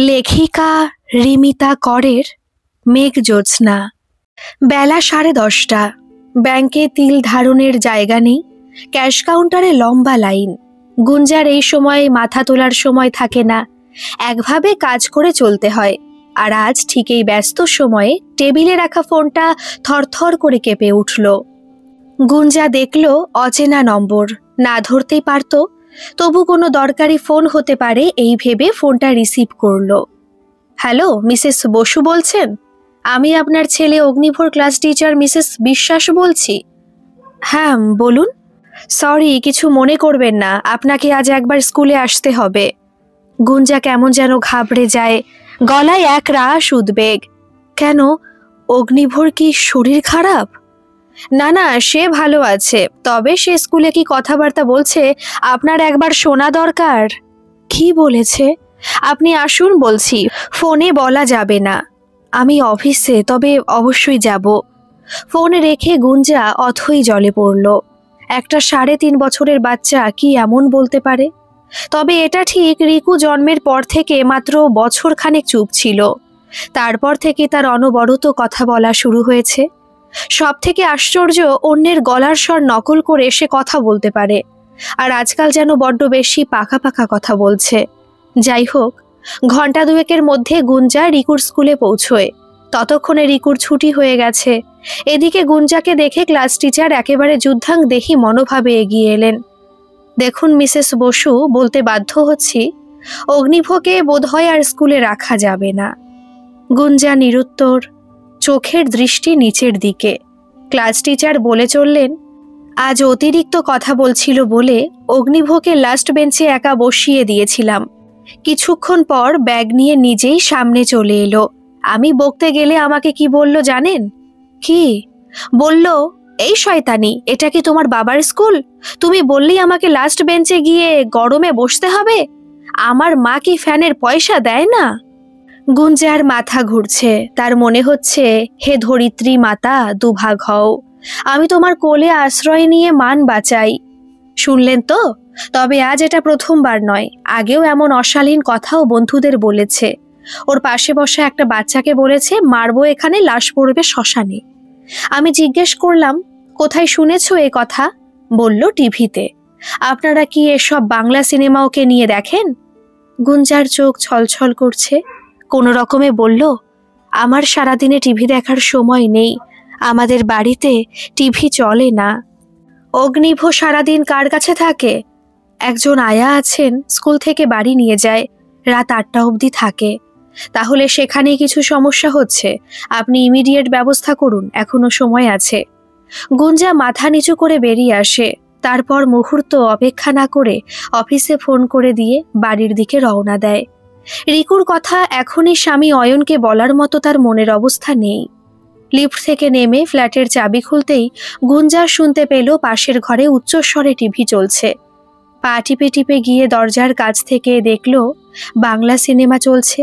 লেখিকা রিমিতা করের মেঘজ্যোৎস্না। বেলা 10:30। ব্যাংকে তিল ধারণের জায়গা নেই, ক্যাশ কাউন্টারে লম্বা লাইন। গুঞ্জার এই সময় মাথা তোলার সময় থাকে না, একভাবে কাজ করে চলতে হয়। আর আজ ঠিক এই ব্যস্ত সময়ে টেবিলে রাখা ফোনটা থরথর করে কেঁপে উঠল। গুঞ্জা দেখল অচেনা নম্বর, না ধরতেই পারত, তবু কোনো দরকারি ফোন হতে পারে এই ভেবে ফোনটা রিসিভ করল। হ্যালো, মিসেস বসু বলছেন? আমি আপনার ছেলে অগ্নিভোর ক্লাস টিচার মিসেস বিশ্বাস বলছি। হ্যাঁ বলুন। সরি, কিছু মনে করবেন না, আপনাকে আজ একবার স্কুলে আসতে হবে। গুঞ্জা কেমন যেন ঘাবড়ে যায়, গলায় এক রাশ উদ্বেগ। কেন, অগ্নিভোর কি শরীর খারাপ? না না, সে ভালো আছে, তবে সে স্কুলে কি কথাবার্তা বলছে আপনার একবার শোনা দরকার। কি বলেছে? আপনি আসুন বলছি, ফোনে বলা যাবে না। আমি অফিসে, তবে অবশ্যই যাব। ফোন রেখে গুঞ্জা অথই জলে পড়ল। একটা 3.5 বছরের বাচ্চা কি এমন বলতে পারে? তবে এটা ঠিক, রিকু জন্মের পর থেকে মাত্র বছরখানেক চুপ ছিল। তারপর থেকে তার অনবরত কথা বলা শুরু হয়েছে। সব থেকে আশ্চর্য, অন্যের গলার স্বর নকল করে সে কথা বলতে পারে। আর আজকাল যেন বড্ড বেশি পাকা পাকা কথা বলছে। যাই হোক, ঘন্টা দুয়েকের মধ্যে গুঞ্জা রিকুর স্কুলে পৌঁছয়। ততক্ষণে রিকুর ছুটি হয়ে গেছে। এদিকে গুঞ্জাকে দেখে ক্লাস টিচার একেবারে যুদ্ধাংদেহী মনোভাবে এগিয়ে এলেন। দেখুন মিসেস বসু, বলতে বাধ্য হচ্ছি, অগ্নিভোকে বোধহয় আর স্কুলে রাখা যাবে না। গুঞ্জা নিরুত্তর, চোখের দৃষ্টি নিচের দিকে। ক্লাস টিচার বলে চললেন, আজ অতিরিক্ত কথা বলছিল বলে অগ্নিভোকে লাস্ট বেঞ্চে একা বসিয়ে দিয়েছিলাম। কিছুক্ষণ পর ব্যাগ নিয়ে নিজেই সামনে চলে এলো। আমি বকতে গেলে আমাকে কি বলল জানেন? কি বলল? এই শয়তানি, এটা কি তোমার বাবার স্কুল? তুমি বললেই আমাকে লাস্ট বেঞ্চে গিয়ে গরমে বসতে হবে? আমার মা কি ফ্যানের পয়সা দেয় না? গুঞ্জার মাথা ঘুরছে, তার মনে হচ্ছে, হে ধরিত্রী মাতা, দুভাগ হও, আমি তোমার কোলে আশ্রয় নিয়ে মান বাঁচাই। শুনলেন তো? তবে আজ এটা প্রথমবার নয়, আগেও এমন অশালীন কথাও বন্ধুদের বলেছে। ওর পাশে বসা একটা বাচ্চাকে বলেছে, মারবো এখানে, লাশ পড়বে শ্মশানে। আমি জিজ্ঞেস করলাম, কোথায় শুনেছো এ কথা? বলল, টিভিতে। আপনারা কি এসব বাংলা সিনেমা ওকে নিয়ে দেখেন? গুঞ্জার চোখ ছলছল করছে। কোনো রকমে বলল, আমার সারাদিনে টিভি দেখার সময় নেই, আমাদের বাড়িতে টিভি চলে না। অগ্নিভো সারাদিন কার কাছে থাকে? একজন আয়া আছেন, স্কুল থেকে বাড়ি নিয়ে যায়, রাত 8টা অবধি থাকে। তাহলে সেখানেই কিছু সমস্যা হচ্ছে, আপনি ইমিডিয়েট ব্যবস্থা করুন, এখনো সময় আছে। গুঞ্জা মাথা নিচু করে বেরিয়ে আসে। তারপর মুহূর্ত অপেক্ষা না করে অফিসে ফোন করে দিয়ে বাড়ির দিকে রওনা দেয়। রিকুর কথা এখনই স্বামী অয়নকে বলার মতো তার মনের অবস্থা নেই। লিফট থেকে নেমে ফ্ল্যাটের চাবি খুলতেই গুঞ্জা শুনতে পেল পাশের ঘরে উচ্চস্বরে টিভি চলছে। পা টিপে টিপে গিয়ে দরজার কাছ থেকে দেখল বাংলা সিনেমা চলছে।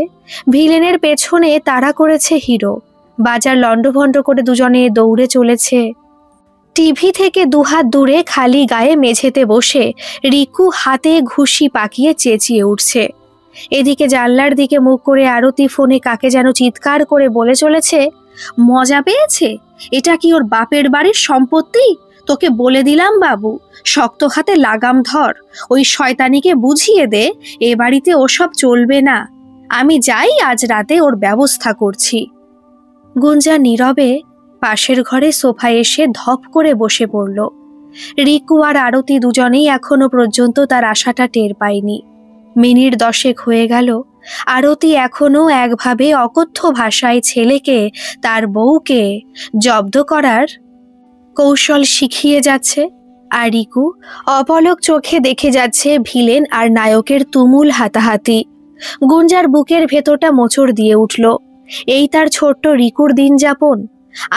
ভিলেনের পেছনে তাড়া করেছে হিরো। বাজার লন্ডভন্ড করে দুজনে দৌড়ে চলেছে। টিভি থেকে দুহাত দূরে খালি গায়ে মেঝেতে বসে রিকু হাতে ঘুষি পাকিয়ে চেঁচিয়ে উঠছে। এদিকে জানলার দিকে মুখ করে আরতি ফোনে কাকে যেন চিৎকার করে বলে চলেছে, মজা পেয়েছে? এটা কি ওর বাপের বাড়ির সম্পত্তি? তোকে বলে দিলাম বাবু, শক্ত হাতে লাগাম ধর, ওই শয়তানিকে বুঝিয়ে দে এ বাড়িতে ওসব চলবে না। আমি যাই, আজ রাতে ওর ব্যবস্থা করছি। গুঞ্জা নীরবে পাশের ঘরে সোফায় এসে ধপ করে বসে পড়ল। রিকু আর আরতি দুজনেই এখনো পর্যন্ত তার আশাটা টের পায়নি। মিনিট 10 হয়ে গেল, আরতি এখনো একভাবে অকথ্য ভাষায় ছেলেকে, তার বউকে জব্দ করার কৌশল শিখিয়ে যাচ্ছে। আর রিকু অপলক চোখে দেখে যাচ্ছে ভিলেন আর নায়কের তুমুল হাতাহাতি। গুঞ্জার বুকের ভেতরটা মোচড় দিয়ে উঠল। এই তার ছোট্ট রিকুর দিন যাপন?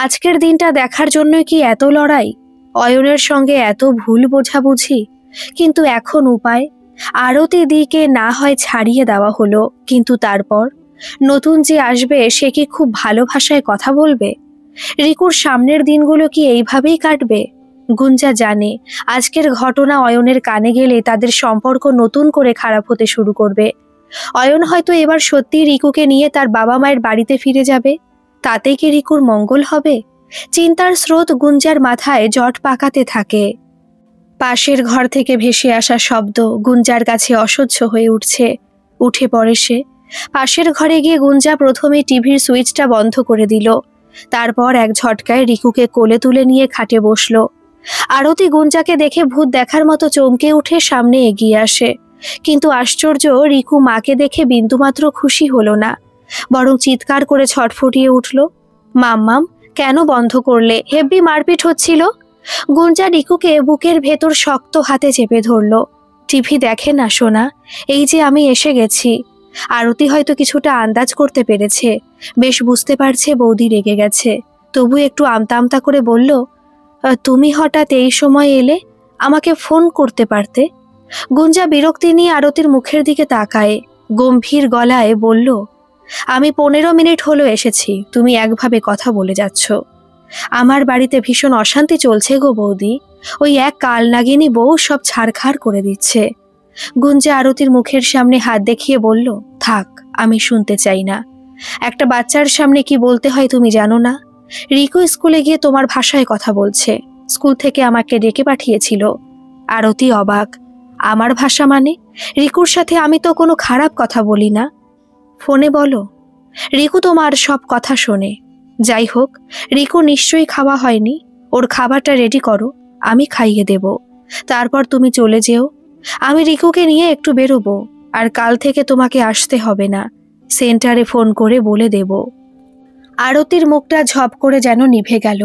আজকের দিনটা দেখার জন্য কি এত লড়াই? অয়নের সঙ্গে এত ভুল বোঝাবুঝি? কিন্তু এখন উপায়? আরতি দিকে না হয় ছাড়িয়ে দেওয়া হলো, কিন্তু তারপর নতুন যে আসবে সে কি খুব ভালো ভাষায় কথা বলবে? রিকুর সামনের দিনগুলো কি এইভাবেই কাটবে? গুঞ্জা জানে আজকের ঘটনা অয়নের কানে গেলে তাদের সম্পর্ক নতুন করে খারাপ হতে শুরু করবে। অয়ন হয়তো এবার সত্যি রিকুকে নিয়ে তার বাবা মায়ের বাড়িতে ফিরে যাবে। তাতে কি রিকুর মঙ্গল হবে? চিন্তার স্রোত গুঞ্জার মাথায় জট পাকাতে থাকে। পাশের ঘর থেকে ভেসে আসা শব্দ গুঞ্জার কাছে অসহ্য হয়ে উঠছে। উঠে পড়ে সে। পাশের ঘরে গিয়ে গুঞ্জা প্রথমে টিভির সুইচটা বন্ধ করে দিল। তারপর এক ঝটকায় রিকুকে কোলে তুলে নিয়ে খাটে বসল। আরতি গুঞ্জাকে দেখে ভূত দেখার মতো চমকে উঠে সামনে এগিয়ে আসে। কিন্তু আশ্চর্য, রিকু মাকে দেখে বিন্দুমাত্র খুশি হলো না, বরং চিৎকার করে ছটফটিয়ে উঠল, মাম্মাম কেন বন্ধ করলে? হেব্বি মারপিট হচ্ছিল। গুঞ্জা রিকুকে বুকের ভেতর শক্ত হাতে চেপে ধরল। টিভি দেখে না সোনা, এই যে আমি এসে গেছি। আরতি হয়তো কিছুটা আন্দাজ করতে পেরেছে, বেশ বুঝতে পারছে বৌদি রেগে গেছে। তবু একটু আমতা আমতা করে বলল, তুমি হঠাৎ এই সময় এলে, আমাকে ফোন করতে পারতে। গুঞ্জা বিরক্তি নিয়ে আরতির মুখের দিকে তাকায়, গম্ভীর গলায় বলল, আমি 15 মিনিট হলো এসেছি, তুমি একভাবে কথা বলে যাচ্ছ। আমার বাড়িতে ভীষণ অশান্তি চলছে গো বৌদি, ওই এক কালনাগিনী বউ সব ছাড়খাড় করে দিচ্ছে। গুঞ্জা আরতির মুখের সামনে হাত দেখিয়ে বলল, থাক, আমি শুনতে চাই না। একটা বাচ্চার সামনে কি বলতে হয় তুমি জানো না? রিকু স্কুলে গিয়ে তোমার ভাষায় কথা বলছে, স্কুল থেকে আমাকে ডেকে পাঠিয়েছিল। আরতি অবাক, আমার ভাষা মানে? রিকুর সাথে আমি তো কোনো খারাপ কথা বলি না। ফোনে বলো, রিকু তোমার সব কথা শোনে। যাই হোক, রিকু নিশ্চয়ই খাওয়া হয়নি, ওর খাবারটা রেডি করো, আমি খাইয়ে দেব। তারপর তুমি চলে যেও, আমি রিকুকে নিয়ে একটু বেরোবো, আর কাল থেকে তোমাকে আসতে হবে না, সেন্টারে ফোন করে বলে দেব। আরতির মুখটা ঝপ করে যেন নিভে গেল।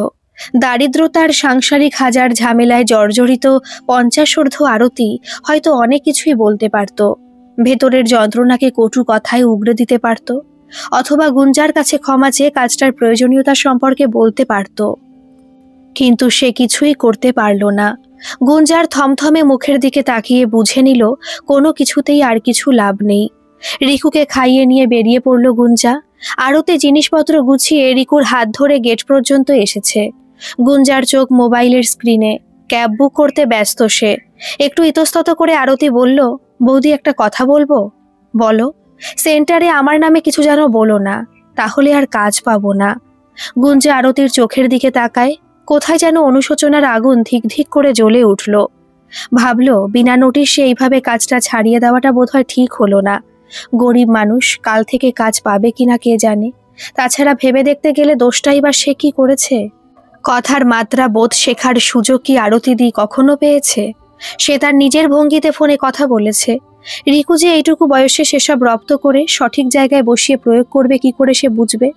দারিদ্রতার সাংসারিক হাজার ঝামেলায় জর্জরিত 50 আরতি হয়তো অনেক কিছুই বলতে পারত, ভেতরের যন্ত্রণাকে কটু কথায় উগড়ে দিতে পারত, অথবা গুঞ্জার কাছে ক্ষমা চেয়ে কাজটার প্রয়োজনীয়তা সম্পর্কে বলতে পারত। কিন্তু সে কিছুই করতে পারল না। গুঞ্জার থমথমে মুখের দিকে তাকিয়ে বুঝে নিল কোনো কিছুতেই আর কিছু লাভ নেই। রিকুকে খাইয়ে নিয়ে বেরিয়ে পড়ল গুঞ্জা। আরতি জিনিসপত্র গুছিয়ে রিকুর হাত ধরে গেট পর্যন্ত এসেছে। গুঞ্জার চোখ মোবাইলের স্ক্রিনে, ক্যাব বুক করতে ব্যস্ত সে। একটু ইতস্তত করে আরতি বলল, বৌদি একটা কথা বলবো? বলো। সেন্টারে আমার নামে কিছু যেন বলো না, তাহলে আর কাজ পাবো না। গুঞ্জা আরতির চোখের দিকে তাকায়, কোথায় যেন অনুশোচনার আগুন ধিক ধিক করে জ্বলে উঠল। ভাবল, বিনা নোটিশে এইভাবে কাজটা ছাড়িয়ে দেওয়াটা বোধহয় ঠিক হলো না। গরিব মানুষ, কাল থেকে কাজ পাবে কিনা কে জানে। তাছাড়া ভেবে দেখতে গেলে দোষটাই বা সে কি করেছে? কথার মাত্রা বোধ শেখার সুযোগ কি আরতিদি কখনো পেয়েছে? সে তার নিজের ভঙ্গিতে ফোনে কথা বলেছে। রিকু যে এইটুকু বয়সে সেসব রপ্ত করে সঠিক জায়গায় বসিয়ে প্রয়োগ করবে কি করে সে বুঝবে?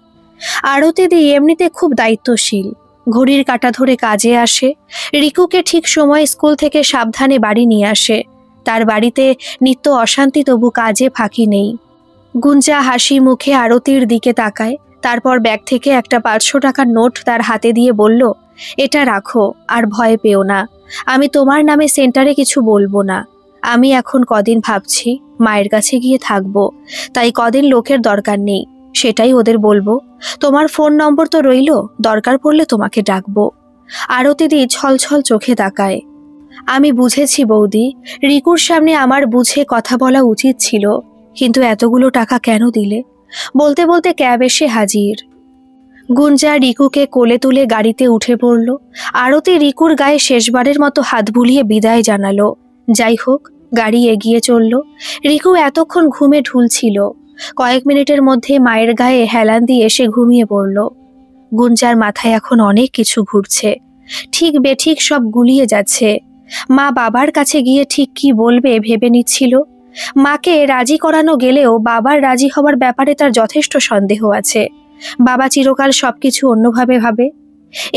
আরতিদি এমনিতে খুব দায়িত্বশীল, ঘড়ির কাঁটা ধরে কাজে আসে, রিকুকে ঠিক সময় স্কুল থেকে সাবধানে বাড়ি নিয়ে আসে। তার বাড়িতে নিত্য অশান্তি, তবু কাজে ফাঁকি নেই। গুঞ্জা হাসি মুখে আরতির দিকে তাকায়, তারপর ব্যাগ থেকে একটা 500 টাকার নোট তার হাতে দিয়ে বলল, এটা রাখো, আর ভয় পেও না, আমি তোমার নামে সেন্টারে কিছু বলবো না। আমি এখন কদিন ভাবছি মায়ের কাছে গিয়ে থাকবো, তাই কদিন লোকের দরকার নেই, সেটাই ওদের বলবো। তোমার ফোন নম্বর তো রইল, দরকার পড়লে তোমাকে ডাকবো। আরতিদি ছলছল চোখে তাকায়। আমি বুঝেছি বৌদি, রিকুর সামনে আমার বুঝে কথা বলা উচিত ছিল, কিন্তু এতগুলো টাকা কেন দিলে? বলতে বলতে ক্যাব এসে হাজির। গুঞ্জা রিকুকে কোলে তুলে গাড়িতে উঠে পড়ল। আরতি রিকুর গায়ে শেষবারের মতো হাত বুলিয়ে বিদায় জানালো। যাই হোক, গাড়ি এগিয়ে চলল। রিকু এতক্ষণ ঘুমে ঢুলছিল, কয়েক মিনিটের মধ্যে মায়ের গায়ে হেলান দিয়ে এসে ঘুমিয়ে পড়ল। গুঞ্জার মাথায় এখন অনেক কিছু ঘুরছে, ঠিক বেঠিক সব গুলিয়ে যাচ্ছে। মা বাবার কাছে গিয়ে ঠিক কি বলবে ভেবে নিচ্ছিল। মাকে রাজি করানো গেলেও বাবার রাজি হওয়ার ব্যাপারে তার যথেষ্ট সন্দেহ আছে। বাবা চিরকাল সবকিছু অন্যভাবে ভাবে।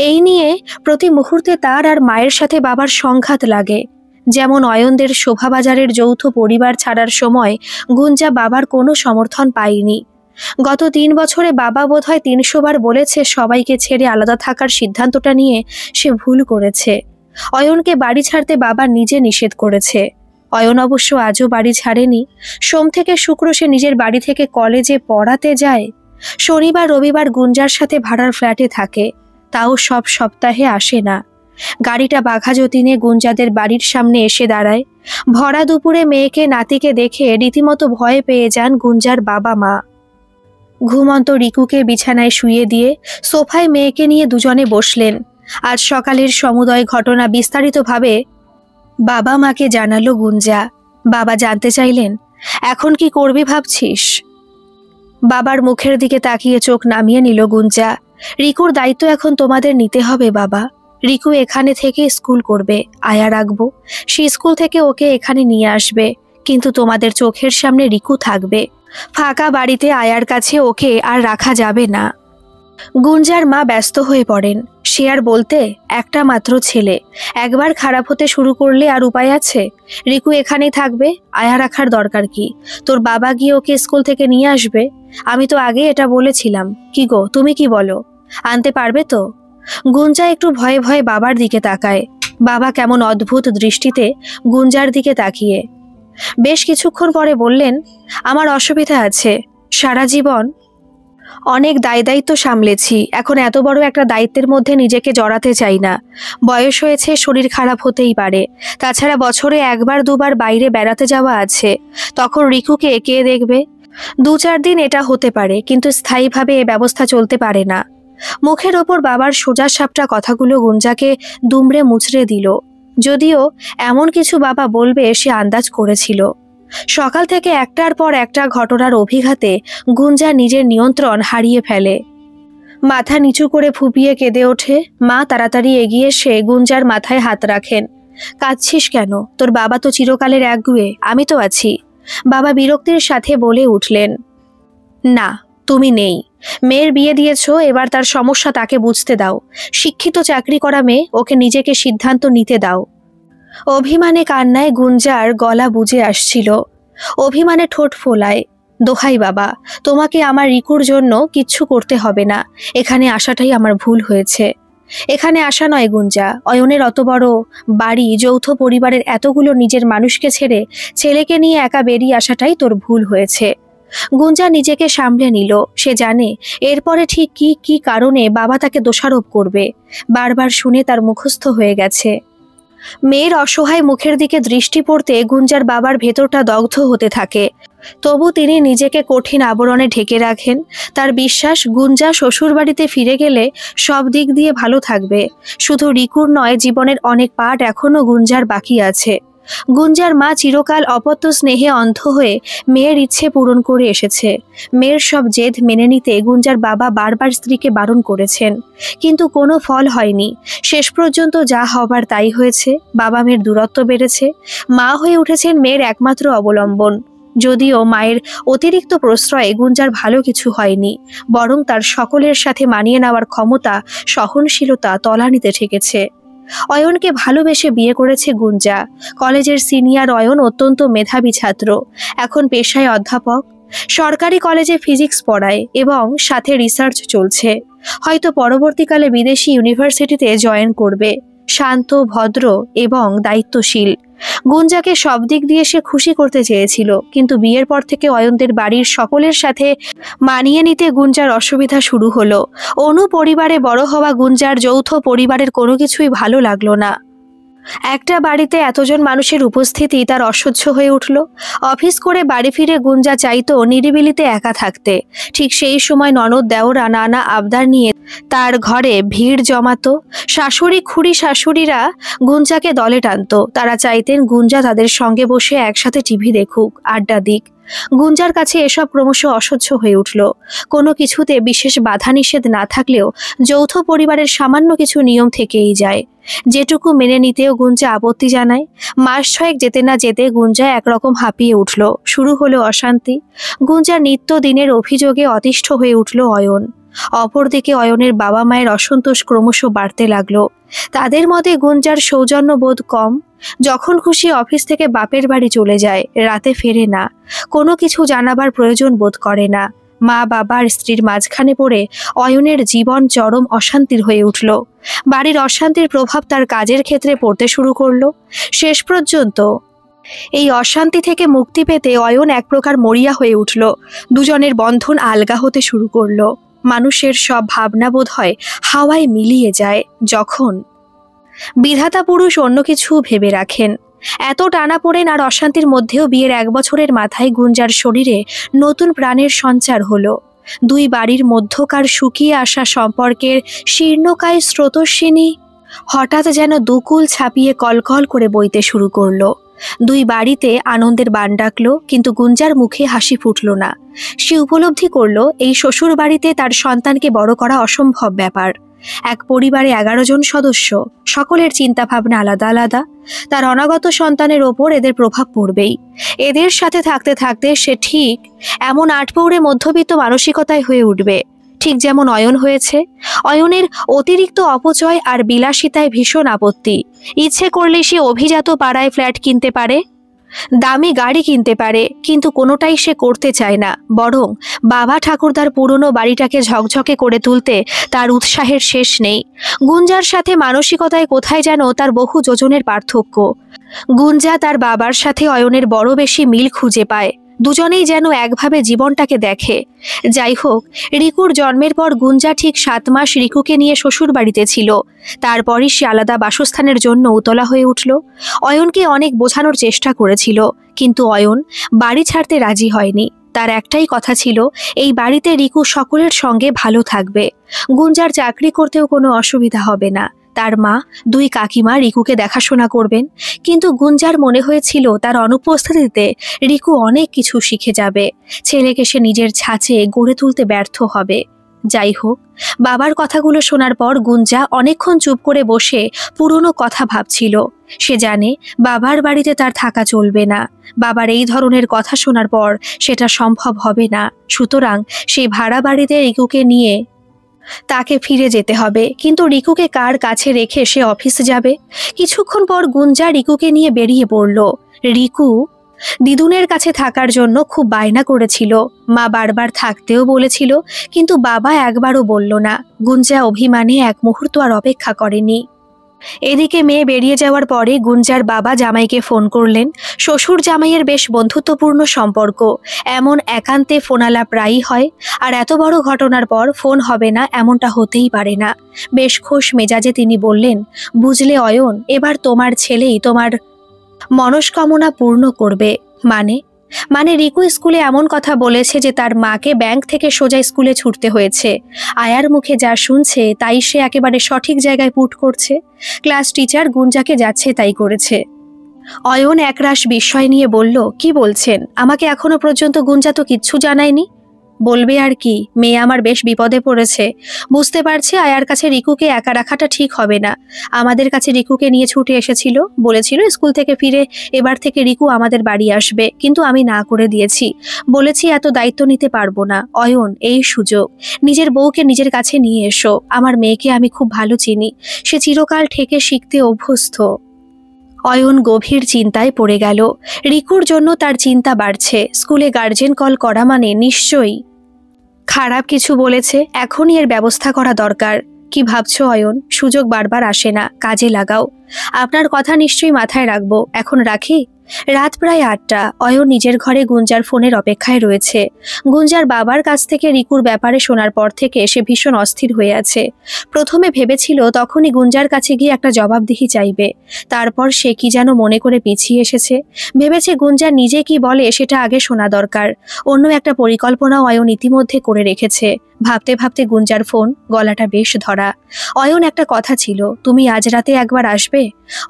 এই নিয়ে প্রতি মুহূর্তে তার আর মায়ের সাথে বাবার সংঘাত লাগে। যেমন অয়নদের শোভাবাজারের যৌথ পরিবার ছাড়ার সময় গুঞ্জা বাবার কোনো সমর্থন পায়নি। গত 3 বছরে বাবা বোধহয় 300 বার বলেছে সবাইকে ছেড়ে আলাদা থাকার সিদ্ধান্তটা নিয়ে সে ভুল করেছে। অয়নকে বাড়ি ছাড়তে বাবা নিজে নিষেধ করেছে। অয়ন অবশ্য আজও বাড়ি ছাড়েনি। সোম থেকে শুক্র সে নিজের বাড়ি থেকে কলেজে পড়াতে যায়। শনিবার রবিবার গুঞ্জার সাথে ভাড়ার ফ্ল্যাটে থাকে, তাও সব সপ্তাহে আসে না। গাড়িটা বাঘা যতীনে গুঞ্জাদের বাড়ির সামনে এসে দাঁড়ায়। ভরা দুপুরে মেয়েকে নাতিকে দেখে রীতিমতো ভয়ে পেয়ে যান গুঞ্জার বাবা মা। ঘুমন্ত রিকুকে বিছানায় শুইয়ে দিয়ে সোফায় মেয়েকে নিয়ে দুজনে বসলেন। আজ সকালের সমুদয় ঘটনা বিস্তারিতভাবে বাবা মাকে জানালো গুঞ্জা। বাবা জানতে চাইলেন, এখন কি করবি ভাবছিস? বাবার মুখের দিকে তাকিয়ে চোখ নামিয়ে নিল গুঞ্জা। রিকুর দায়িত্ব এখন তোমাদের নিতে হবে বাবা। রিকু এখানে থেকে স্কুল করবে, আয়া রাখবো। সে স্কুল থেকে ওকে এখানে নিয়ে আসবে, কিন্তু তোমাদের চোখের সামনে রিকু থাকবে। ফাঁকা বাড়িতে আয়ার কাছে ওকে আর রাখা যাবে না। গুঞ্জার মা ব্যস্ত হয়ে পড়েন। সে আর বলতে, একটা মাত্র ছেলে, একবার খারাপ হতে শুরু করলে আর উপায় আছে? রিকু এখানেই থাকবে, আয়া রাখার দরকার কি? তোর বাবা গিয়ে ওকে স্কুল থেকে নিয়ে আসবে। আমি তো আগে এটা বলেছিলাম। কি গো, তুমি কি বলো? আনতে পারবে তো? গুঞ্জা একটু ভয়ে ভয়ে বাবার দিকে তাকায়। বাবা কেমন অদ্ভুত দৃষ্টিতে গুঞ্জার দিকে তাকিয়ে বেশ কিছুক্ষণ পরে বললেন, আমার অসুবিধা আছে। সারা জীবন অনেক দায়িত্ব সামলেছি, এখন এত বড় একটা দায়িত্বের মধ্যে নিজেকে জড়াতে চাই না। বয়স হয়েছে, শরীর খারাপ হতেই পারে। তাছাড়া বছরে একবার দুবার বাইরে বেড়াতে যাওয়া আছে, তখন রিকুকে কে দেখবে? 2-4 দিন এটা হতে পারে, কিন্তু স্থায়ীভাবে এ ব্যবস্থা চলতে পারে না। মুখের ওপর বাবার সোজা সাপটা কথাগুলো গুঞ্জাকে দুমড়ে মুচড়ে দিল। যদিও এমন কিছু বাবা বলবে সে আন্দাজ করেছিল। সকাল থেকে একটার পর একটা ঘটনার অভিঘাতে গুঞ্জা নিজের নিয়ন্ত্রণ হারিয়ে ফেলে। মাথা নিচু করে ফুপিয়ে কেঁদে ওঠে। মা তাড়াতাড়ি এগিয়ে এসে গুঞ্জার মাথায় হাত রাখেন। কাঁদছিস কেন? তোর বাবা তো চিরকালের একগুঁয়ে, আমি তো আছি। বাবা বিরক্তির সাথে বলে উঠলেন, না, তুমি নেই। মেয়ের বিয়ে দিয়েছ, এবার তার সমস্যা তাকে বুঝতে দাও। শিক্ষিত চাকরি করা মেয়ে, ওকে নিজেকে সিদ্ধান্ত নিতে দাও। অভিমানে কান্নায় গুঞ্জার গলা বুজে আসছিল। অভিমানে ঠোঁট ফোলায়, দোহাই বাবা, তোমাকে আমার রিকুর জন্য কিচ্ছু করতে হবে না। এখানে আসাটাই আমার ভুল হয়েছে। এখানে আসা নয় গুঞ্জা, অয়নের অত বড় বাড়ি, যৌথ পরিবারের এতগুলো নিজের মানুষকে ছেড়ে ছেলেকে নিয়ে একা বেরিয়ে আসাটাই তোর ভুল হয়েছে। গুঞ্জা নিজেকে সামলে নিল। সে জানে এরপরে ঠিক কি কি কারণে বাবা তাকে দোষারোপ করবে। বারবার শুনে তার মুখস্থ হয়ে গেছে। মেয়ের অসহায় মুখের দিকে দৃষ্টি পড়তে গুঞ্জার বাবার ভেতরটা দগ্ধ হতে থাকে। তবু তিনি নিজেকে কঠিন আবরণে ঢেকে রাখেন। তার বিশ্বাস, গুঞ্জা শ্বশুরবাড়িতে ফিরে গেলে সব দিক দিয়ে ভালো থাকবে। শুধু রিকুর নয়, জীবনের অনেক পাঠ এখনো গুঞ্জার বাকি আছে। গুঞ্জার মা চিরকাল অপত্য স্নেহে অন্ধ হয়ে মেয়ের ইচ্ছে পূরণ করে এসেছে। মেয়ের সব জেদ মেনে নিতে গুঞ্জার বাবা বারবার স্ত্রীকে বারণ করেছেন, কিন্তু কোনো ফল হয়নি। শেষ পর্যন্ত যা হবার তাই হয়েছে। বাবা মেয়ের দূরত্ব বেড়েছে। মা হয়ে উঠেছেন মেয়ের একমাত্র অবলম্বন। যদিও মায়ের অতিরিক্ত প্রশ্রয়ে গুঞ্জার ভালো কিছু হয়নি, বরং তার সকলের সাথে মানিয়ে নেওয়ার ক্ষমতা, সহনশীলতা তলানিতে ঠেকেছে। অয়নকে ভালোবেসে বিয়ে করেছে গুঞ্জা। কলেজের সিনিয়র অয়ন অত্যন্ত মেধাবী ছাত্র, এখন পেশায় অধ্যাপক। সরকারি কলেজে ফিজিক্স পড়ায় এবং সাথে রিসার্চ চলছে। হয়তো পরবর্তীকালে বিদেশি ইউনিভার্সিটিতে জয়েন করবে। শান্ত, ভদ্র এবং দায়িত্বশীল। গুঞ্জাকে সব দিক দিয়ে সে খুশি করতে চেয়েছিল, কিন্তু বিয়ের পর থেকে অয়নদের বাড়ির সকলের সাথে মানিয়ে নিতে গুঞ্জার অসুবিধা শুরু হলো। অনু পরিবারে বড় হওয়া গুঞ্জার যৌথ পরিবারের কোনো কিছুই ভালো লাগলো না। একটা বাড়িতে এতজন মানুষের উপস্থিতি তার অসহ্য হয়ে উঠল। অফিস করে বাড়ি ফিরে গুঞ্জা চাইতো নিরিবিলিতে একা থাকতে। ঠিক সেই সময় ননদ দেওরা নানা আবদার নিয়ে তার ঘরে ভিড় জমাতো। শাশুড়ি, খুড়ি শাশুড়িরা গুঞ্জাকে দলে টানতো। তারা চাইতেন গুঞ্জা তাদের সঙ্গে বসে একসাথে টিভি দেখুক, আড্ডা দিক। গুঞ্জার কাছে এসব ক্রমশ অসহ্য হয়ে উঠল। কোনো কিছুতে বিশেষ বাধা নিষেধ না থাকলেও যৌথ পরিবারের সামান্য কিছু নিয়ম থেকেই যায়, যেটুকু মেনে নিতেও গুঞ্জা আপত্তি জানায়। মাস 6 যেতে না যেতে গুঞ্জা একরকম হাঁপিয়ে উঠল। শুরু হলো অশান্তি। গুঞ্জার নিত্যদিনের অভিযোগে অতিষ্ঠ হয়ে উঠল অয়ন। অপরদিকে অয়নের বাবা মায়ের অসন্তোষ ক্রমশ বাড়তে লাগলো। তাদের মতে গুঞ্জার সৌজন্যবোধ কম। যখন খুশি অফিস থেকে বাপের বাড়ি চলে যায়, রাতে ফেরে না, কোনো কিছু জানাবার প্রয়োজন বোধ করে না। মা, বাবার, স্ত্রীর মাঝখানে পড়ে অয়নের জীবন চরম অশান্তির হয়ে উঠল। বাড়ির অশান্তির প্রভাব তার কাজের ক্ষেত্রে পড়তে শুরু করলো। শেষ পর্যন্ত এই অশান্তি থেকে মুক্তি পেতে অয়ন এক প্রকার মরিয়া হয়ে উঠল। দুজনের বন্ধন আলগা হতে শুরু করলো। মানুষের সব ভাবনা বোধ হয় হাওয়ায় মিলিয়ে যায়। যখন বিধাতা পুরুষ অন্য কিছু ভেবে রাখেন। এত টানাপোড়েন আর অশান্তির মধ্যেও বিয়ের 1 বছরের মাথায় গুঞ্জার শরীরে নতুন প্রাণের সঞ্চার হলো। দুই বাড়ির মধ্যকার শুকিয়ে আসা সম্পর্কের শীর্ণকায় স্রোতস্বিনী হঠাৎ যেন দুকুল ছাপিয়ে কলকল করে বইতে শুরু করলো। দুই বাড়িতে আনন্দের বান ডাকলো, কিন্তু গুঞ্জার মুখে হাসি ফুটল না। সে উপলব্ধি করলো এই শ্বশুর বাড়িতে তার সন্তানকে বড় করা অসম্ভব ব্যাপার। এক পরিবারে 11 জন সদস্য, সকলের চিন্তা ভাবনা আলাদা আলাদা। তার অনাগত সন্তানের ওপর এদের প্রভাব পড়বেই। এদের সাথে থাকতে থাকতে সে ঠিক এমন আটপৌরে মধ্যবিত্ত মানসিকতায় হয়ে উঠবে, ঠিক যেমন অয়ন হয়েছে। অয়নের অতিরিক্ত অপচয় আর বিলাসিতায় ভীষণ আপত্তি। ইচ্ছে করলে সে অভিজাত পাড়ায় ফ্ল্যাট কিনতে পারে, দামি গাড়ি কিনতে পারে, কিন্তু কোনোটাই সে করতে চায় না। বরং বাবা ঠাকুরদার পুরনো বাড়িটাকে ঝকঝকে করে তুলতে তার উৎসাহের শেষ নেই। গুঞ্জার সাথে মানসিকতায় কোথায় যেন তার বহু যোজনের পার্থক্য। গুঞ্জা তার বাবার সাথে অয়নের বড় বেশি মিল খুঁজে পায়। দুজনেই যেন একভাবে জীবনটাকে দেখে। যাই হোক, রিকুর জন্মের পর গুঞ্জা ঠিক 7 মাস রিকুকে নিয়ে শ্বশুর বাড়িতে ছিল। তারপরই সে আলাদা বাসস্থানের জন্য উতলা হয়ে উঠল। অয়নকে অনেক বোঝানোর চেষ্টা করেছিল, কিন্তু অয়ন বাড়ি ছাড়তে রাজি হয়নি। তার একটাই কথা ছিল, এই বাড়িতে রিকু সকলের সঙ্গে ভালো থাকবে। গুঞ্জার চাকরি করতেও কোনো অসুবিধা হবে না। তার মা, 2 কাকিমা রিকুকে দেখাশোনা করবেন। কিন্তু গুঞ্জার মনে হয়েছিল তার অনুপস্থিতিতে রিকু অনেক কিছু শিখে যাবে। ছেলেকে সে নিজের ছাঁচে গড়ে তুলতে ব্যর্থ হবে। যাই হোক, বাবার কথাগুলো শোনার পর গুঞ্জা অনেকক্ষণ চুপ করে বসে পুরনো কথা ভাবছিল। সে জানে বাবার বাড়িতে তার থাকা চলবে না। বাবার এই ধরনের কথা শোনার পর সেটা সম্ভব হবে না। সুতরাং সেই ভাড়া বাড়িতে রিকুকে নিয়ে তাকে ফিরে যেতে হবে। কিন্তু রিকুকে কার কাছে রেখে সে অফিসে যাবে? কিছুক্ষণ পর গুঞ্জা রিকুকে নিয়ে বেরিয়ে পড়ল। রিকু দিদুনের কাছে থাকার জন্য খুব বায়না করেছিল। মা বারবার থাকতেও বলেছিল, কিন্তু বাবা একবারও বলল না। গুঞ্জা অভিমানে এক মুহূর্ত আর অপেক্ষা করেনি। এদিকে মেয়ে বেরিয়ে যাওয়ার পরে গুঞ্জার বাবা জামাইকে ফোন করলেন। শ্বশুর জামাইয়ের বেশ বন্ধুত্বপূর্ণ সম্পর্ক, এমন একান্তে ফোনালাপ প্রায়ই হয়। আর এত বড় ঘটনার পর ফোন হবে না এমনটা হতেই পারে না। বেশ খোশ মেজাজে তিনি বললেন, বুঝলে অয়ন, এবার তোমার ছেলেই তোমার মনস্কামনা পূর্ণ করবে। মানে রিকু স্কুলে এমন কথা বলেছে যে তার মাকে ব্যাংক থেকে সোজা স্কুলে ছুটতে হয়েছে। আয়ার মুখে যা শুনছে তাই সে একেবারে সঠিক জায়গায় পুট করছে। ক্লাস টিচার গুঞ্জাকে যাচ্ছে তাই করেছে। অয়ন একরাশ বিস্ময় নিয়ে বলল, কি বলছেন? আমাকে এখনো পর্যন্ত গুঞ্জা তো কিচ্ছু জানায়নি। বলবে আর কি, মেয়ে আমার বেশ বিপদে পড়েছে। বুঝতে পারছে আয়ার কাছে রিকুকে একা রাখাটা ঠিক হবে না। আমাদের কাছে রিকুকে নিয়ে ছুটে এসেছিল, বলেছিল স্কুল থেকে ফিরে এবার থেকে রিকু আমাদের বাড়ি আসবে, কিন্তু আমি না করে দিয়েছি। বলেছি এত দায়িত্ব নিতে পারবো না। অয়ন, এই সুযোগ, নিজের বউকে নিজের কাছে নিয়ে এসো। আমার মেয়েকে আমি খুব ভালো চিনি, সে চিরকাল ঠেকে শিখতে অভ্যস্ত। অয়ন গভীর চিন্তায় পড়ে গেল। রিকুর জন্য তার চিন্তা বাড়ছে। স্কুলে গার্জেন কল করা মানে নিশ্চয়ই খারাপ কিছু বলেছে। এখনই এর ব্যবস্থা করা দরকার। কি ভাবছো অয়ন? সুযোগ বারবার আসে না, কাজে লাগাও। আপনার কথা নিশ্চয়ই মাথায় রাখবো। এখন রাখি। রাত প্রায় 8টা। অয়ন নিজের ঘরে গুঞ্জার ফোনের অপেক্ষায় রয়েছে। গুঞ্জার বাবার কাছ থেকে রিকুর ব্যাপারে শোনার পর থেকে সে ভীষণ অস্থির হয়ে আছে। প্রথমে ভেবেছিল তখনই গুঞ্জার কাছে গিয়ে একটা জবাবদিহি চাইবে। তারপর সে কি যেন মনে করে পিছিয়ে এসেছে। ভেবেছে গুঞ্জা নিজে কি বলে সেটা আগে শোনা দরকার। অন্য একটা পরিকল্পনাও অয়ন ইতিমধ্যে করে রেখেছে। ভাবতে ভাবতে গুঞ্জার ফোন, গলাটা বেশ ধরা। অয়ন, একটা কথা ছিল, তুমি আজ রাতে একবার আসবে?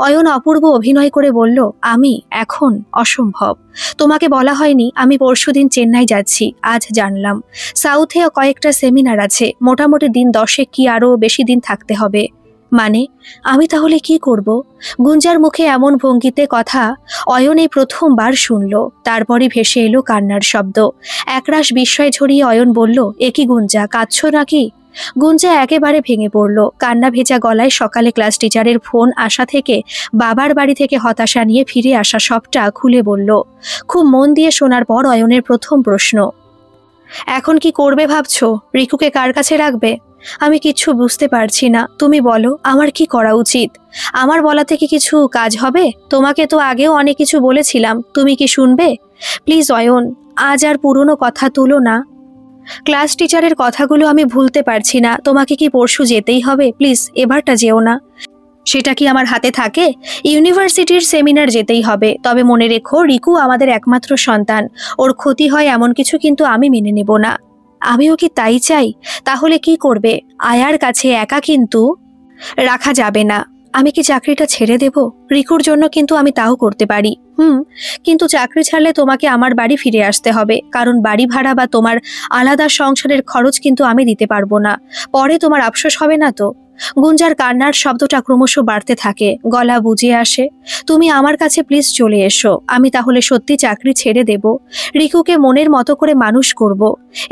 অয়ন অপূর্ব অভিনয় করে বলল, আমি? এখন অসম্ভব। তোমাকে বলা হয়নি আমি পরশুদিন চেন্নাই যাচ্ছি? আজ জানলাম। সাউথে কয়েকটা সেমিনার আছে, মোটামুটি দিন 10 কি আরও বেশি দিন থাকতে হবে। মানে আমি তাহলে কি করব? গুঞ্জার মুখে এমন ভঙ্গিতে কথা অয়ন এই প্রথমবার শুনল। তারপরই ভেসে এলো কান্নার শব্দ। একরাশ বিস্ময় ছড়িয়ে অয়ন বলল, এ কি গুঞ্জা, কাঁদছো নাকি? গুঞ্জা একেবারে ভেঙে পড়ল। কান্না ভেজা গলায় সকালে ক্লাস টিচারের ফোন আসা থেকে বাবার বাড়ি থেকে হতাশা নিয়ে ফিরে আসা সবটা খুলে বলল। খুব মন দিয়ে শোনার পর অয়নের প্রথম প্রশ্ন, এখন কি করবে ভাবছো? রিকুকে কার কাছে রাখবে? আমি কিচ্ছু বুঝতে পারছি না, তুমি বলো আমার কি করা উচিত? আমার বলা থেকে কিছু কাজ হবে? তোমাকে তো আগেও অনেক কিছু বলেছিলাম, তুমি কি শুনবে? প্লিজ অয়ন, আজ আর পুরনো কথা তুলো না। ক্লাস টিচারের কথাগুলো আমি ভুলতে পারছি না। তোমাকে কি পরশু যেতেই হবে? প্লিজ এবারটা যেও না। সেটা কি আমার হাতে থাকে? ইউনিভার্সিটির সেমিনার যেতেই হবে, তবে মনে রেখো রিকু আমাদের একমাত্র সন্তান, ওর ক্ষতি হয় এমন কিছু কিন্তু আমি মেনে নেব না। আমিও কি তাই চাই? তাহলে কি করবে? আয়ার কাছে একা কিন্তু রাখা যাবে না। আমি কি চাকরিটা ছেড়ে দেব? রিকুর জন্য কিন্তু আমি তাও করতে পারি। কিন্তু চাকরি ছাড়লে তোমাকে আমার বাড়ি ফিরে আসতে হবে, কারণ বাড়ি ভাড়া বা তোমার আলাদা সংসারের খরচ কিন্তু আমি দিতে পারবো না। পরে তোমার আফসোস হবে না তো? গুঞ্জার কান্নার শব্দটা ক্রমশ বাড়তে থাকে, গলা বুঝে আসে। তুমি আমার কাছে প্লিজ চলে এসো, আমি তাহলে সত্যি চাকরি ছেড়ে দেব, রিকুকে মনের মতো করে মানুষ করব।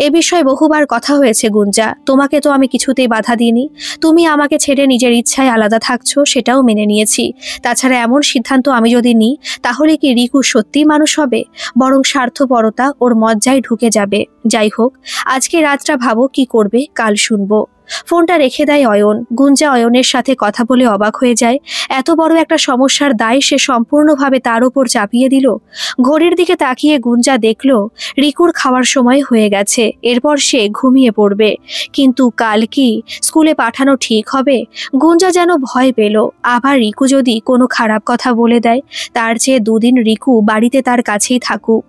এ বিষয়ে বহুবার কথা হয়েছে গুঞ্জা, তোমাকে তো আমি কিছুতেই বাধা দিইনি। তুমি আমাকে ছেড়ে নিজের ইচ্ছায় আলাদা থাকছো, সেটাও মেনে নিয়েছি। তাছাড়া এমন সিদ্ধান্ত আমি যদি নিই, তাহলে কি রিকু সত্যিই মানুষ হবে? বরং স্বার্থপরতা ওর মজ্জায় ঢুকে যাবে। যাই হোক, আজকে রাতটা ভাবো কি করবে, কাল শুনবো। ফোনটা রেখে দেয় অয়ন। গুঞ্জা অয়নের সাথে কথা বলে অবাক হয়ে যায়। এত বড় একটা সমস্যার দায় সে সম্পূর্ণভাবে তার উপর চাপিয়ে দিল। ঘড়ির দিকে তাকিয়ে গুঞ্জা দেখল রিকুর খাওয়ার সময় হয়ে গেছে, এরপর সে ঘুমিয়ে পড়বে। কিন্তু কাল কি স্কুলে পাঠানো ঠিক হবে? গুঞ্জা যেন ভয় পেল, আবার রিকু যদি কোনো খারাপ কথা বলে দেয়। তার চেয়ে দুদিন রিকু বাড়িতে তার কাছেই থাকুক।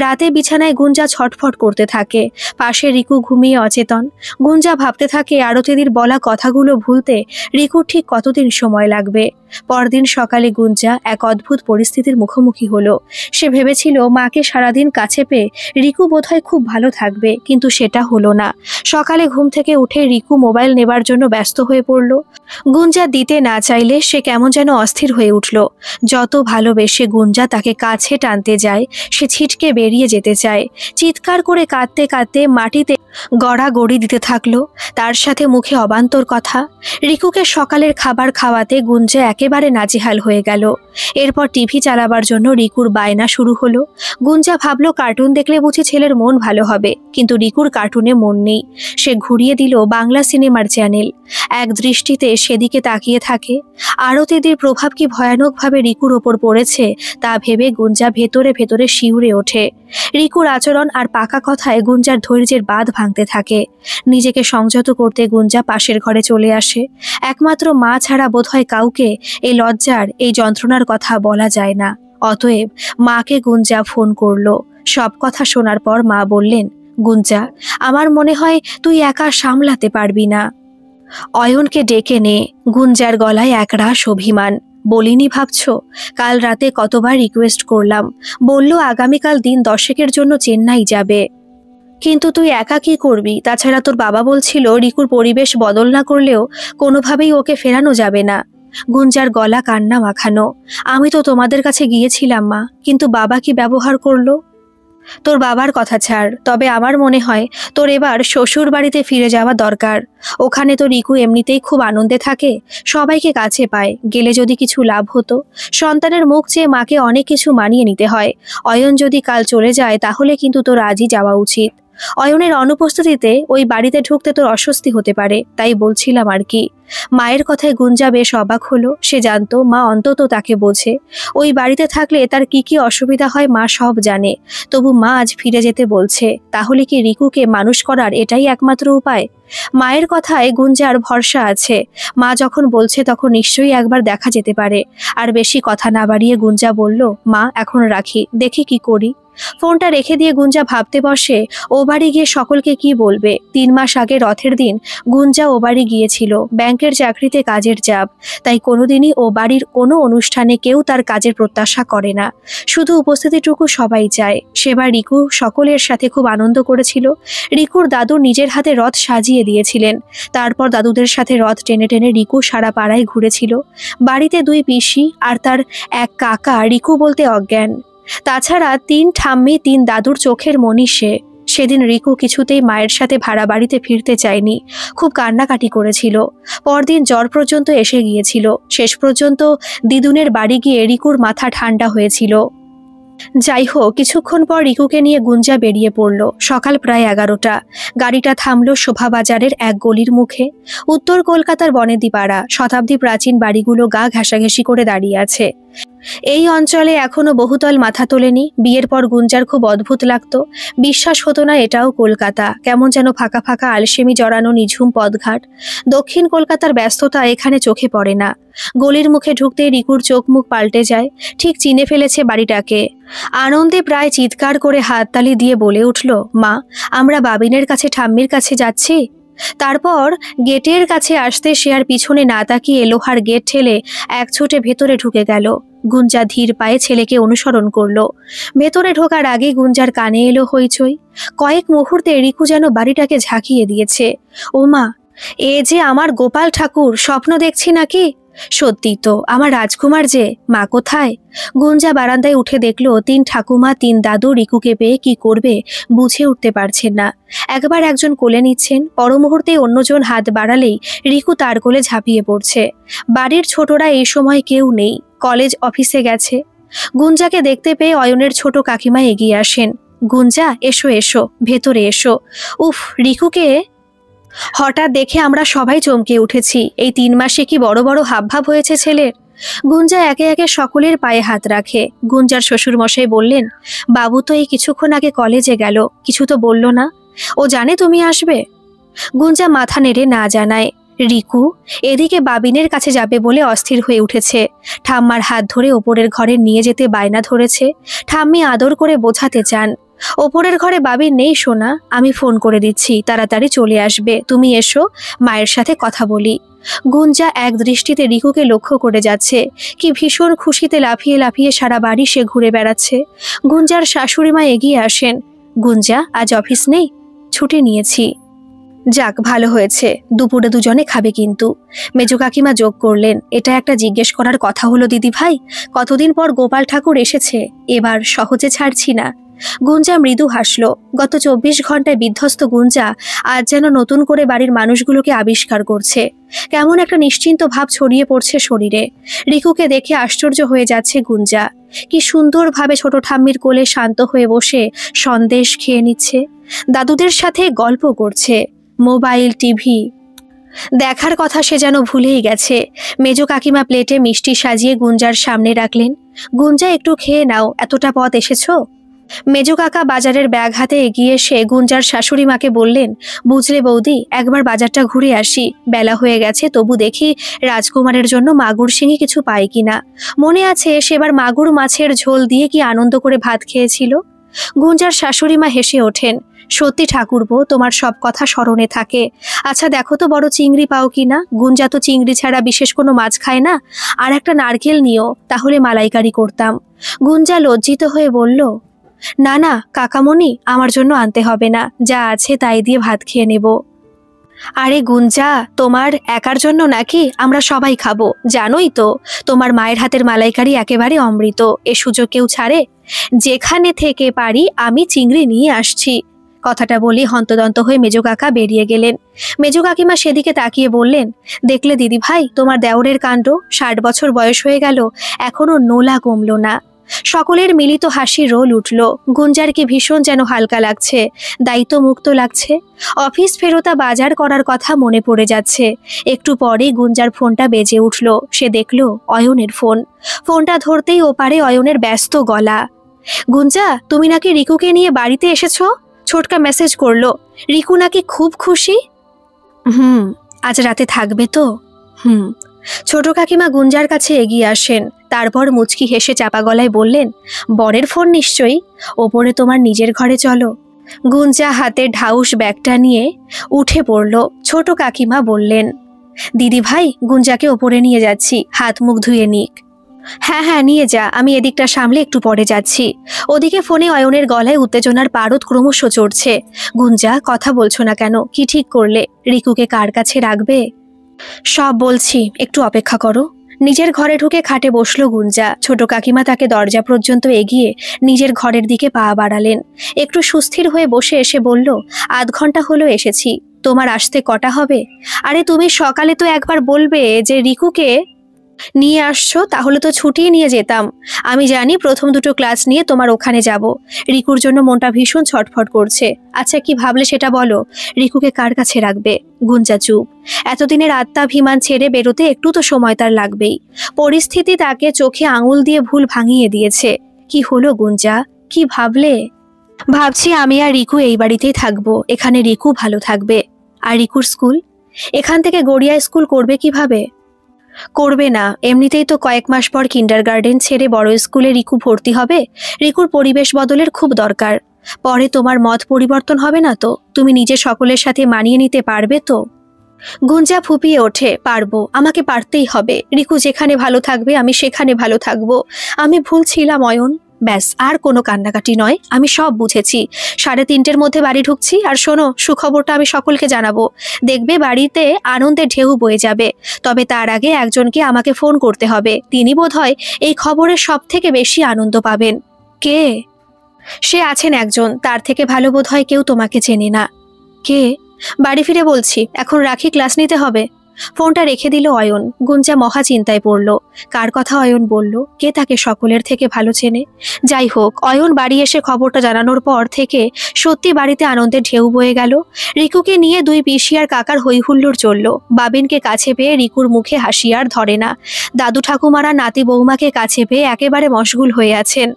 রাতে বিছানায় গুঞ্জা ছটফট করতে থাকে, পাশে রিকু ঘুমিয়ে অচেতন। গুঞ্জা ভাবতে থাকে আরতিদির বলা কথাগুলো ভুলতে রিকুর ঠিক কতদিন সময় লাগবে। পরদিন সকালে গুঞ্জা এক অদ্ভুত পরিস্থিতির মুখোমুখি হলো। সে ভেবেছিল মাকে সারাদিন কাছে পেয়ে রিকু বোধহয় খুব ভালো থাকবে, কিন্তু সেটা হলো না। সকালে ঘুম থেকে উঠে রিকু মোবাইল নেবার জন্য ব্যস্ত হয়ে পড়ল। গুঞ্জা দিতে না চাইলে সে কেমন যেন অস্থির হয়ে উঠল। যত ভালোবেসে গুঞ্জা তাকে কাছে টানতে যায়, সে ছিটকে বেরিয়ে যেতে চায়। চিৎকার করে কাঁদতে কাঁদতে মাটিতে গড়াগড়ি দিতে থাকলো, তার সাথে মুখে অবান্তর কথা। রিকুকে সকালের খাবার খাওয়াতে গুঞ্জা একেবারে নাজেহাল হয়ে গেল। এরপর টিভি চালাবার জন্য রিকুর বায়না শুরু হলো। গুঞ্জা ভাবলো কার্টুন দেখলে বুঝি ছেলের মন ভালো হবে, কিন্তু রিকুর কার্টুনে মন নেই। সে ঘুরিয়ে দিল বাংলা সিনেমার চ্যানেল। এক দৃষ্টিতে সেদিকে তাকিয়ে থাকে। আরতিদির প্রভাব কি ভয়ানকভাবে রিকুর ওপর পড়েছে তা ভেবে গুঞ্জা ভেতরে ভেতরে শিউরে ওঠে। রিকুর আচরণ আর পাকা কথায় গুঞ্জার ধৈর্যের বাঁধ ভাঙতে থাকে। নিজেকে সংযত করতে গুঞ্জা পাশের ঘরে চলে আসে। একমাত্র মা ছাড়া বোধহয় কাউকে এই লজ্জার, এই যন্ত্রণার কথা বলা যায় না। অতএব মাকে গুঞ্জা ফোন করলো। সব কথা শোনার পর মা বললেন, গুঞ্জা, আমার মনে হয় তুই একা সামলাতে পারবি না, অয়নকে ডেকে নে। গুঞ্জার গলায় একরাশ অভিমান। বলিনি ভাবছ? কাল রাতে কতবার রিকোয়েস্ট করলাম, বলল আগামীকাল দিন 10 জন্য চেন্নাই যাবে। কিন্তু তুই একা কি করবি? তাছাড়া তোর বাবা বলছিল রিকুর পরিবেশ বদল না করলেও কোনোভাবেই ওকে ফেরানো যাবে না। গুঞ্জার গলা কান্না মাখানো। আমি তো তোমাদের কাছে গিয়েছিলাম মা, কিন্তু বাবা কি ব্যবহার করলো? তোর বাবার কথা ছাড়, তবে আমার মনে হয় তোর এবার শ্বশুর বাড়িতে ফিরে যাওয়া দরকার। ওখানে তো রিকু এমনিতেই খুব আনন্দে থাকে, সবাইকে কাছে পায়। গেলে যদি কিছু লাভ হতো। সন্তানের মুখ চেয়ে মাকে অনেক কিছু মানিয়ে নিতে হয়। অয়ন যদি কাল চলে যায়, তাহলে কিন্তু তোর আজই যাওয়া উচিত। অয়নের অনুপস্থিতিতে ওই বাড়িতে ঢুকতে তোর অস্বস্তি হতে পারে, তাই বলছিলাম আর কি। মায়ের কথায় গুঞ্জা বেশ অবাক হলো। সে জানতো মা অন্তত তাকে বোঝে। ওই বাড়িতে থাকলে তার কি কি অসুবিধা হয় মা সব জানে। তবু মা আজ ফিরে যেতে বলছে, তাহলে কি রিকুকে মানুষ করার এটাই একমাত্র উপায়? মায়ের কথায় গুঞ্জার ভরসা আছে। মা যখন বলছে তখন নিশ্চয়ই একবার দেখা যেতে পারে। আর বেশি কথা না বাড়িয়ে গুঞ্জা বলল, মা এখন রাখি, দেখি কি করি। ফোনটা রেখে দিয়ে গুঞ্জা ভাবতে বসে ও বাড়ি গিয়ে সকলকে কি বলবে। 3 মাস আগে রথের দিন গুঞ্জা ও বাড়ি গিয়েছিল। ব্যাংকের চাকরিতে কাজের চাপ, তাই কোনোদিনই ও বাড়ির কোনো অনুষ্ঠানে কেউ তার কাজের প্রত্যাশা করে না, শুধু উপস্থিতিটুকু সবাই চায়। সেবার রিকু সকলের সাথে খুব আনন্দ করেছিল। রিকুর দাদু নিজের হাতে রথ সাজিয়ে দিয়েছিলেন। তারপর দাদুদের সাথে রথ টেনে টেনে রিকু সারা পাড়ায় ঘুরেছিল। বাড়িতে 2 পিসি আর তার এক কাকা রিকু বলতে অজ্ঞান। তাছাড়া 3 ঠাম্মি 3 দাদুর চোখের মনি সে। সেদিন রিকু কিছুতেই মায়ের সাথে ভাড়া বাড়িতে ফিরতে চায়নি, খুব কান্নাকাটি করেছিল। পরদিন জ্বর পর্যন্ত এসে গিয়েছিল। শেষ পর্যন্ত দিদুনের বাড়ি গিয়ে রিকুর মাথা ঠান্ডা হয়েছিল। যাই হোক, কিছুক্ষণ পর রিকুকে নিয়ে গুঞ্জা বেরিয়ে পড়ল। সকাল প্রায় 11টা। গাড়িটা থামলো শোভাবাজারের এক গলির মুখে। উত্তর কলকাতার বনেদি পাড়া। শতাব্দী প্রাচীন বাড়িগুলো গা ঘেঁষাঘেঁষি করে দাঁড়িয়ে আছে। এই অঞ্চলে এখনো বহুতল মাথা তোলেনি। বিয়ের পর গুঞ্জার খুব অদ্ভুত লাগতো। বিশ্বাস হতো না এটাও কলকাতা। কেমন যেন ফাঁকা ফাঁকা আলসেমি জড়ানো নিঝুম পথঘাট। দক্ষিণ কলকাতার ব্যস্ততা এখানে চোখে পড়ে না। গলির মুখে ঢুকতে রিকুর চোখ মুখ পাল্টে যায়। ঠিক চিনে ফেলেছে বাড়িটাকে। আনন্দে প্রায় চিৎকার করে হাততালি দিয়ে বলে উঠল, মা, আমরা বাবিনের কাছে ঠাম্মির কাছে যাচ্ছি। তারপর গেটের কাছে আসতে সে আর পিছনে না তাকিয়ে লোহার গেট ঠেলে এক ছুটে ভেতরে ঢুকে গেল। গুঞ্জা ধীর পায়ে ছেলেকে অনুসরণ করলো। ভেতরে ঢোকার আগে গুঞ্জার কানে এলো হইচই। কয়েক মুহূর্তে রিকু যেন বাড়িটাকে ঝাঁকিয়ে দিয়েছে। ও মা, এ যে আমার গোপাল ঠাকুর, স্বপ্ন দেখছি নাকি? সত্যি তো, আমার রাজকুমার যে। মা কোথায়? গুঞ্জা বারান্দায় উঠে দেখলো 3 ঠাকুমা 3 দাদু রিকুকে পেয়ে কি করবে বুঝে উঠতে পারছেন না। একবার একজন কোলে নিচ্ছেন, পর মুহূর্তে অন্যজন হাত বাড়ালেই রিকু তার কোলে ঝাঁপিয়ে পড়ছে। বাড়ির ছোটরা এই সময় কেউ নেই, কলেজ অফিসে গেছে। গুঞ্জাকে দেখতে পেয়ে অয়নের ছোট কাকিমা এগিয়ে আসেন। গুঞ্জা, এসো এসো, ভেতরে এসো। উফ, রিকুকে হঠাৎ দেখে আমরা সবাই চমকে উঠেছি। এই 3 মাসে কি বড় বড় হাবভাব হয়েছে ছেলের। গুঞ্জা একে একে সকলের পায়ে হাত রাখে। গুঞ্জার শ্বশুরমশাই বললেন, বাবু তো এই কিছুক্ষণ আগে কলেজে গেল, কিছু তো বলল না। ও জানে তুমি আসবে? গুঞ্জা মাথা নেড়ে না জানায়। রিকু এদিকে বাবিনের কাছে যাবে বলে অস্থির হয়ে উঠেছে। ঠাম্মার হাত ধরে ওপরের ঘরে নিয়ে যেতে বায়না ধরেছে। ঠাম্মি আদর করে বোঝাতে চান, ওপরের ঘরে বাবিন নেই সোনা, আমি ফোন করে দিচ্ছি, তাড়াতাড়ি চলে আসবে, তুমি এসো, মায়ের সাথে কথা বলি। গুঞ্জা এক দৃষ্টিতে রিকুকে লক্ষ্য করে যাচ্ছে। কি ভীষণ খুশিতে লাফিয়ে লাফিয়ে সারা বাড়ি সে ঘুরে বেড়াচ্ছে। গুঞ্জার শাশুড়িমা এগিয়ে আসেন। গুঞ্জা, আজ অফিস নেই? ছুটি নিয়েছি। যাক, ভালো হয়েছে। দুপুরে দুজনে খাবে কিন্তু। মেজো কাকিমা যোগ করলেন, এটা একটা জিজ্ঞেস করার কথা হলো দিদি ভাই, কতদিন পর গোপাল ঠাকুর এসেছে, এবার সহজে ছাড়ছি না। গুঞ্জা মৃদু হাসল। গত 24 ঘন্টায় বিধ্বস্ত গুঞ্জা আজ যেন নতুন করে বাড়ির মানুষগুলোকে আবিষ্কার করছে। কেমন একটা নিশ্চিন্ত ভাব ছড়িয়ে পড়ছে শরীরে। রিকুকে দেখে আশ্চর্য হয়ে যাচ্ছে গুঞ্জা। কি সুন্দরভাবে ছোট ঠাম্মির কোলে শান্ত হয়ে বসে সন্দেশ খেয়ে নিচ্ছে, দাদুদের সাথে গল্প করছে। মোবাইল, টিভি দেখার কথা সে যেন ভুলেই গেছে। মেজো কাকিমা প্লেটে মিষ্টি সাজিয়ে গুঞ্জার সামনে রাখলেন। গুঞ্জা, একটু খেয়ে নাও, এতটা পথ এসেছো। মেজো কাকা বাজারের ব্যাগ হাতে এগিয়ে এসে গুঞ্জার শাশুড়ি মাকে বললেন, বুঝলে বৌদি, একবার বাজারটা ঘুরে আসি, বেলা হয়ে গেছে, তবু দেখি রাজকুমারের জন্য মাগুর শিঙি কিছু পাই কিনা। মনে আছে সেবার মাগুর মাছের ঝোল দিয়ে কি আনন্দ করে ভাত খেয়েছিল। গুঞ্জার শাশুড়ি মা হেসে ওঠেন, সত্যি ঠাকুরপো, তোমার সব কথা স্মরণে থাকে। আচ্ছা দেখো তো বড় চিংড়ি পাও কিনা। গুঞ্জা তো চিংড়ি ছাড়া বিশেষ কোনো মাছ খায় না। আর একটা নারকেল নিও, তাহলে মালাইকারি করতাম। গুঞ্জা লজ্জিত হয়ে বলল, না না কাকামণি, আমার জন্য আনতে হবে না, যা আছে তাই দিয়ে ভাত খেয়ে নেব। আরে গুঞ্জা, তোমার একার জন্য নাকি? আমরা সবাই খাবো, জানোই তো তোমার মায়ের হাতের মালাইকারি একেবারে অমৃত, এ সুযোগ কেউ ছাড়ে? যেখানে থেকে পারি আমি চিংড়ি নিয়ে আসছি। কথাটা বলে হন্তদন্ত হয়ে মেজো কাকা বেরিয়ে গেলেন। মেজো কাকিমা সেদিকে তাকিয়ে বললেন, দেখলে দিদি ভাই, তোমার দেওরের কাণ্ড, 60 বছর বয়স হয়ে গেল, এখনো নোলা কমলো না। সকলের মিলিত হাসি রোল উঠল। গুঞ্জারকে ভীষণ যেন হালকা লাগছে, দায়িত্ব মুক্ত লাগছে। অফিস ফেরতা বাজার করার কথা মনে পড়ে যাচ্ছে। একটু পরেই গুঞ্জার ফোনটা বেজে উঠল। সে দেখল অয়নের ফোন। ফোনটা ধরতেই ওপারে অয়নের ব্যস্ত গলা। গুঞ্জা, তুমি নাকি রিকুকে নিয়ে বাড়িতে এসেছো? ছোটকা মেসেজ করলো। রিকু নাকি খুব খুশি। আজ রাতে থাকবে তো? ছোট কাকিমা গুঞ্জার কাছে এগিয়ে আসেন। তারপর মুচকি হেসে চাপা গলায় বললেন, বরের ফোন নিশ্চয়ই, ওপরে তোমার নিজের ঘরে চলো। গুঞ্জা হাতে ঢাউস ব্যাগটা নিয়ে উঠে পড়ল। ছোট কাকিমা বললেন, দিদি ভাই, গুঞ্জাকে ওপরে নিয়ে যাচ্ছি, হাত মুখ ধুয়ে নিক। হ্যাঁ হ্যাঁ, নিয়ে যা, আমি এদিকটা সামলে একটু পরে যাচ্ছি। ওদিকে ফোনে অয়নের গলায় উত্তেজনার পারদ ক্রমশ চড়ছে। গুঞ্জা, কথা বলছো না কেন? কি ঠিক করলে? রিকুকে কার কাছে রাখবে? সব বলছি, একটু অপেক্ষা করো। নিজের ঘরে ঢুকে খাটে বসলো গুঞ্জা। ছোট কাকিমা তাকে দরজা পর্যন্ত এগিয়ে নিজের ঘরের দিকে পা বাড়ালেন। একটু সুস্থির হয়ে বসে এসে বলল, আধ ঘন্টা হলো এসেছি, তোমার আসতে কটা হবে? আরে তুমি সকালে তো একবার বলবে যে রিকুকে। নিয়ে আসছো, তাহলে তো ছুটিয়ে নিয়ে যেতাম। আমি জানি প্রথম দুটো ক্লাস নিয়ে তোমার ওখানে যাব। রিকুর জন্য মনটা ভীষণ ছটফট করছে। আচ্ছা, কি ভাবলে সেটা বলো? রিকুকে কার কাছে রাখবে? গুঞ্জা চুপ। এতদিনের আত্মাভিমান ছেড়ে বেরোতে একটু তো সময় তার লাগবেই। পরিস্থিতি তাকে চোখে আঙুল দিয়ে ভুল ভাঙিয়ে দিয়েছে। কি হলো গুঞ্জা, কি ভাবলে? ভাবছি আমি আর রিকু এই বাড়িতেই থাকবো, এখানে রিকু ভালো থাকবে। আর রিকুর স্কুল? এখান থেকে গড়িয়া স্কুল করবে কিভাবে? করবে না, এমনিতেই তো কয়েক মাস পর কিন্ডারগার্টেন ছেড়ে বড় স্কুলে রিকু ভর্তি হবে। রিকুর পরিবেশ বদলের খুব দরকার। পরে তোমার মত পরিবর্তন হবে না তো? তুমি নিজে সকলের সাথে মানিয়ে নিতে পারবে তো? গুঞ্জা ফুপিয়ে ওঠে, পারবো, আমাকে পারতেই হবে। রিকু যেখানে ভালো থাকবে আমি সেখানে ভালো থাকবো। আমি ভুল ছিলাম অয়ন। ব্যাস, আর কোনো কান্নাকাটি নয়, আমি সব বুঝেছি। 3:30-র মধ্যে বাড়ি ঢুকছি। আর শোনো, সুখবরটা আমি সকলকে জানাবো। দেখবে বাড়িতে আনন্দের ঢেউ বয়ে যাবে। তবে তার আগে একজনকে আমাকে ফোন করতে হবে। তিনি বোধহয় এই খবরের সব থেকে বেশি আনন্দ পাবেন। কে? সে আছেন একজন, তার থেকে ভালো বোধহয় কেউ তোমাকে চেনে না। কে? বাড়ি ফিরে বলছি, এখন রাখি, ক্লাস নিতে হবে। ফোনটা রেখে দিল অয়ন। গুঞ্জা মহা চিন্তায় পড়ল। কার কথা অয়ন বলল? কে তাকে সকলের থেকে ভালো চেনে? যাই হোক, অয়ন বাড়ি এসে খবরটা জানানোর পর থেকে সত্যি বাড়িতে আনন্দের ঢেউ বয়ে গেল। রিকুকে নিয়ে দুই পিসি আর কাকার হৈহুল্লোড় চলল। বাবিনকে কাছে পেয়ে রিকুর মুখে হাসি আর ধরে না। দাদু ঠাকুমারা নাতি বৌমাকে কাছে পেয়ে একেবারে মশগুল হয়ে আছেন।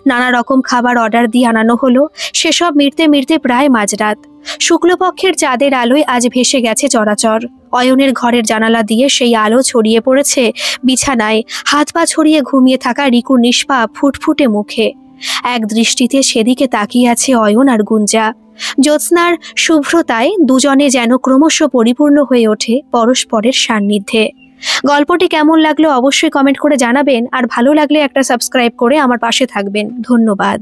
নানা রকম খাবার অর্ডার দিয়ে আনানো হলো। সেসব মিটতে মিটতে প্রায় মাঝরাত। শুক্লপক্ষের চাঁদের আলোয় আজ ভেসে গেছে চরাচর। অয়নের ঘরের জানালা দিয়ে সেই আলো ছড়িয়ে পড়েছে বিছানায়। হাত পা ছড়িয়ে ঘুমিয়ে থাকা রিকুর নিষ্পাপ ফুটফুটে মুখে। এক দৃষ্টিতে সেদিকে তাকিয়ে আছে অয়ন আর গুঞ্জা। জ্যোৎস্নার শুভ্রতায় দুজনে যেন ক্রমশ পরিপূর্ণ হয়ে ওঠে পরস্পরের সান্নিধ্যে। গল্পটি কেমন লাগলো অবশ্যই কমেন্ট করে জানাবেন। আর ভালো লাগলে একটা সাবস্ক্রাইব করে আমার পাশে থাকবেন। ধন্যবাদ।